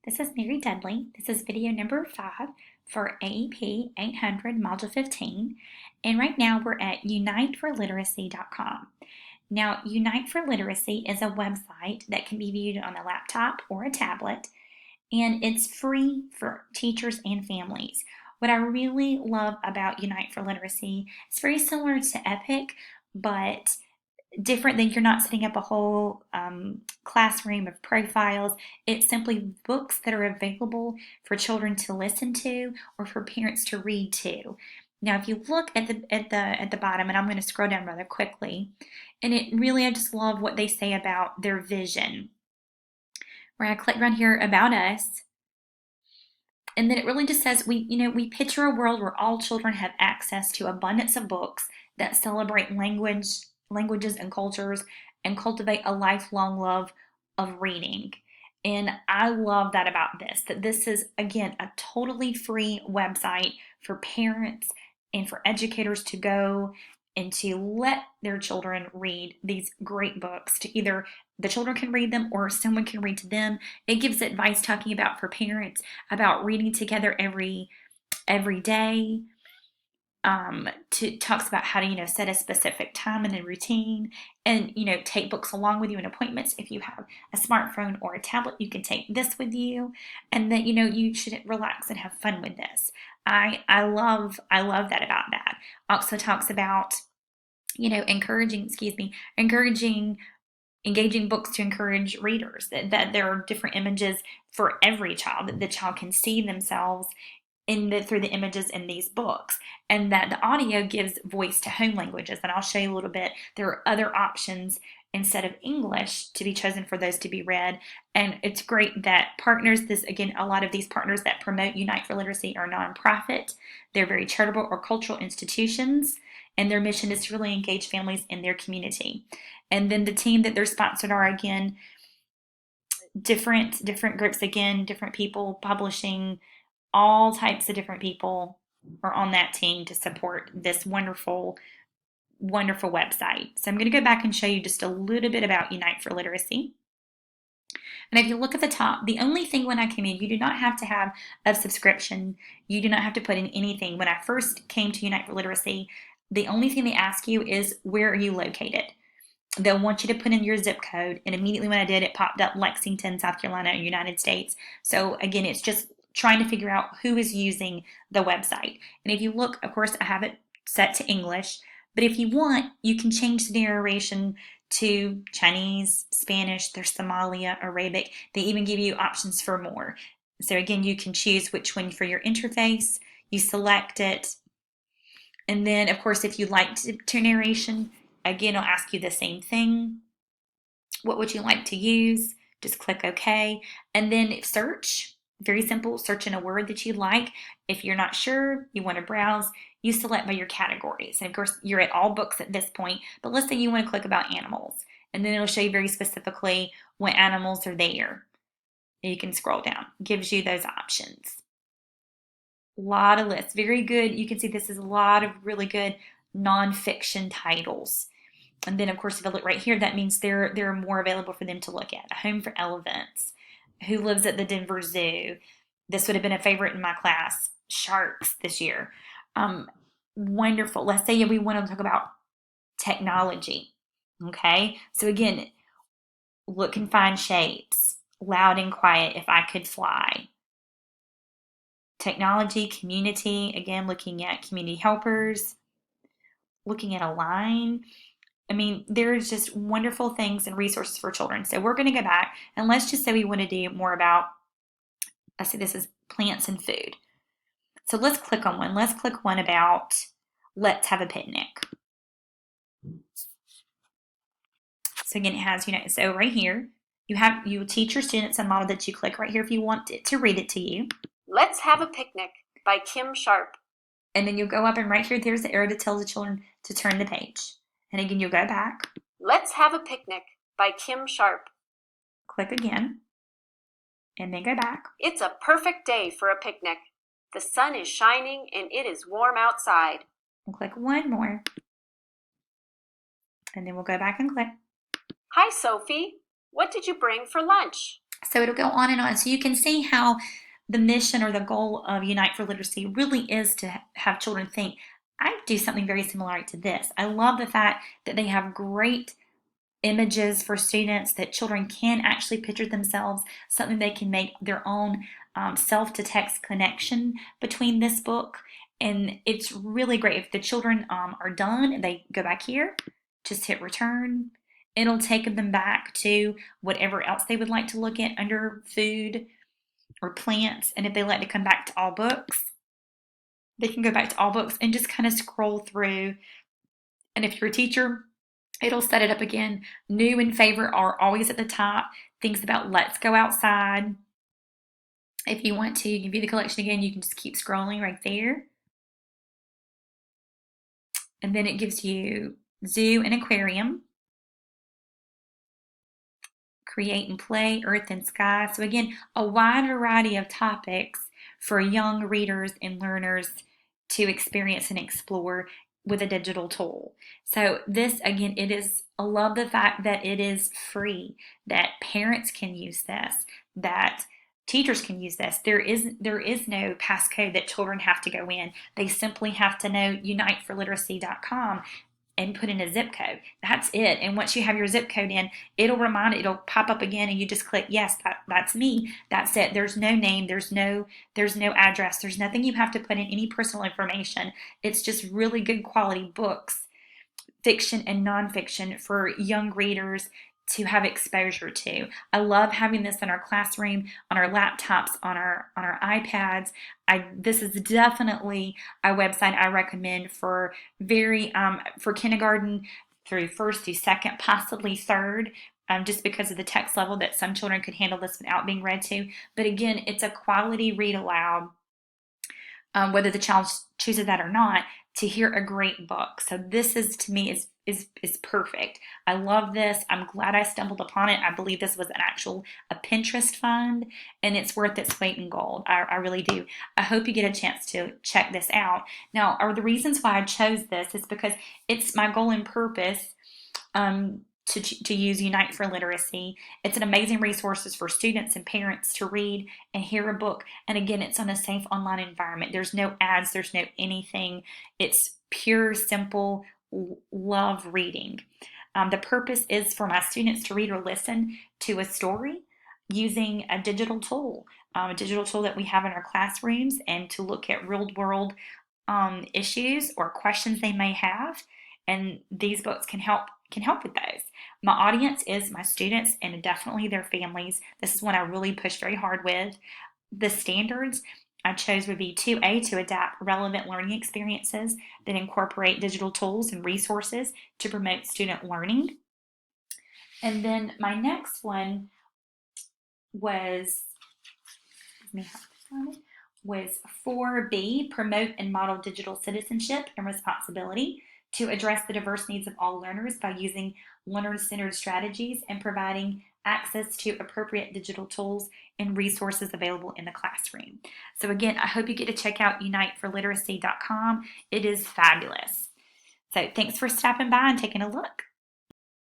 This is Mary Dudley. This is video number 5 for AEP 800 Module 15. And right now we're at uniteforliteracy.com. Now, Unite for Literacy is a website that can be viewed on a laptop or a tablet, and it's free for teachers and families. What I really love about Unite for Literacy, it's very similar to Epic, but different than you're not setting up a whole classroom of profiles. It's simply books that are available for children to listen to or for parents to read to. Now, if you look at the bottom, and I'm going to scroll down rather quickly, and I just love what they say about their vision. Where I click right here, About Us, and then it really just says we picture a world where all children have access to abundance of books that celebrate languages and cultures and cultivate a lifelong love of reading. And I love that about this, that this is, again, a totally free website for parents and for educators to go and to let their children read these great books. To either the children can read them or someone can read to them. It gives advice talking about for parents about reading together every day. Talks about how to set a specific time and a routine, and take books along with you in appointments. If you have a smartphone or a tablet, you can take this with you, and that you should relax and have fun with this. I love that about that. Also talks about encouraging engaging books to encourage readers, that there are different images for every child, that the child can see themselves through the images in these books, and that the audio gives voice to home languages. And I'll show you a little bit. There are other options instead of English to be chosen for those to be read. And it's great that partners, a lot of these partners that promote Unite for Literacy are nonprofit. They're very charitable or cultural institutions, and their mission is to really engage families in their community. And then the team that they're sponsored are, again, different groups, again, different people publishing. All types of different people are on that team to support this wonderful, wonderful website. So I'm going to go back and show you just a little bit about Unite for Literacy. And if you look at the top, the only thing when I came in, you do not have to have a subscription. You do not have to put in anything. When I first came to Unite for Literacy, the only thing they ask you is, where are you located? They'll want you to put in your zip code. And immediately when I did, it popped up Lexington, South Carolina, United States. So again, it's just trying to figure out who is using the website. And if you look, of course, I have it set to English, but if you want, you can change the narration to Chinese, Spanish, there's Somalia, Arabic. They even give you options for more. So again, you can choose which one for your interface. You select it. And then, of course, if you like to narration, again, it'll ask you the same thing. What would you like to use? Just click OK. And then search. Very simple, search in a word that you like. If you're not sure, you want to browse, you select by your categories. And of course, you're at all books at this point, but let's say you want to click about animals. And then it'll show you very specifically what animals are there. And you can scroll down. It gives you those options. A lot of lists, very good. You can see this is a lot of really good nonfiction titles. And then of course, if I look right here, that means there are more available for them to look at. A Home for Elephants. Who Lives at the Denver Zoo? This would have been a favorite in my class. Sharks this year. Wonderful. Let's say we want to talk about technology. Okay, so again, Look and Find Shapes. Loud and Quiet, If I Could Fly. Technology, community, again, looking at community helpers, looking at Align. I mean, there's just wonderful things and resources for children. So we're going to go back, and let's just say we want to do more about, I see this is plants and food. So let's click on one. Let's click one about Let's Have a Picnic. So again, it has, so right here, you teach your students a model that you click right here if you want it to read it to you. Let's Have a Picnic by Kim Sharp. And then you'll go up, and right here, there's the arrow that tells the children to turn the page. And again, you'll go back. Let's Have a Picnic by Kim Sharp. Click again, and then go back. It's a perfect day for a picnic. The sun is shining and it is warm outside. And click one more. And then we'll go back and click. Hi, Sophie. What did you bring for lunch? So it'll go on and on. So you can see how the mission or the goal of Unite for Literacy really is to have children think, I do something very similar to this. I love the fact that they have great images for students, that children can actually picture themselves, something they can make their own self-to-text connection between this book. And it's really great. If the children are done and they go back here, just hit return. It'll take them back to whatever else they would like to look at under food or plants. And if they like to come back to all books, they can go back to all books and just kind of scroll through. And if you're a teacher, it'll set it up again. New and favorite are always at the top. Things about let's go outside. If you want to, you can view the collection again. You can just keep scrolling right there. And then it gives you zoo and aquarium. Create and play, earth and sky. So again, a wide variety of topics for young readers and learners to experience and explore with a digital tool. So this, again, I love the fact that it is free, that parents can use this, that teachers can use this. There is no passcode that children have to go in. They simply have to know uniteforliteracy.com and put in a zip code. That's it. And once you have your zip code in, it'll pop up again, and you just click, yes, that's me. That's it. There's no name, there's no address, there's nothing you have to put in, any personal information. It's just really good quality books, fiction and nonfiction, for young readers to have exposure to. I love having this in our classroom, on our laptops, on our iPads. This is definitely a website I recommend for for kindergarten through first through second, possibly third. Just because of the text level that some children could handle this without being read to. But again, it's a quality read aloud, whether the child chooses that or not, to hear a great book. So this is, to me, is perfect. I love this. I'm glad I stumbled upon it. I believe this was a Pinterest find, and it's worth its weight in gold. I really do. I hope you get a chance to check this out. Now, the reasons why I chose this is because it's my goal and purpose to use Unite for Literacy. It's an amazing resource for students and parents to read and hear a book. And again, it's on a safe online environment. There's no ads, there's no anything. It's pure, simple love reading. The purpose is for my students to read or listen to a story using a digital tool that we have in our classrooms, and to look at real world issues or questions they may have. And these books can help with those. My audience is my students and definitely their families. This is one I really push very hard with. The standards I chose would be 2A, to adapt relevant learning experiences that incorporate digital tools and resources to promote student learning. And then my next one was, 4B, promote and model digital citizenship and responsibility to address the diverse needs of all learners by using learner-centered strategies and providing access to appropriate digital tools and resources available in the classroom. So again, I hope you get to check out uniteforliteracy.com. It is fabulous. So thanks for stopping by and taking a look.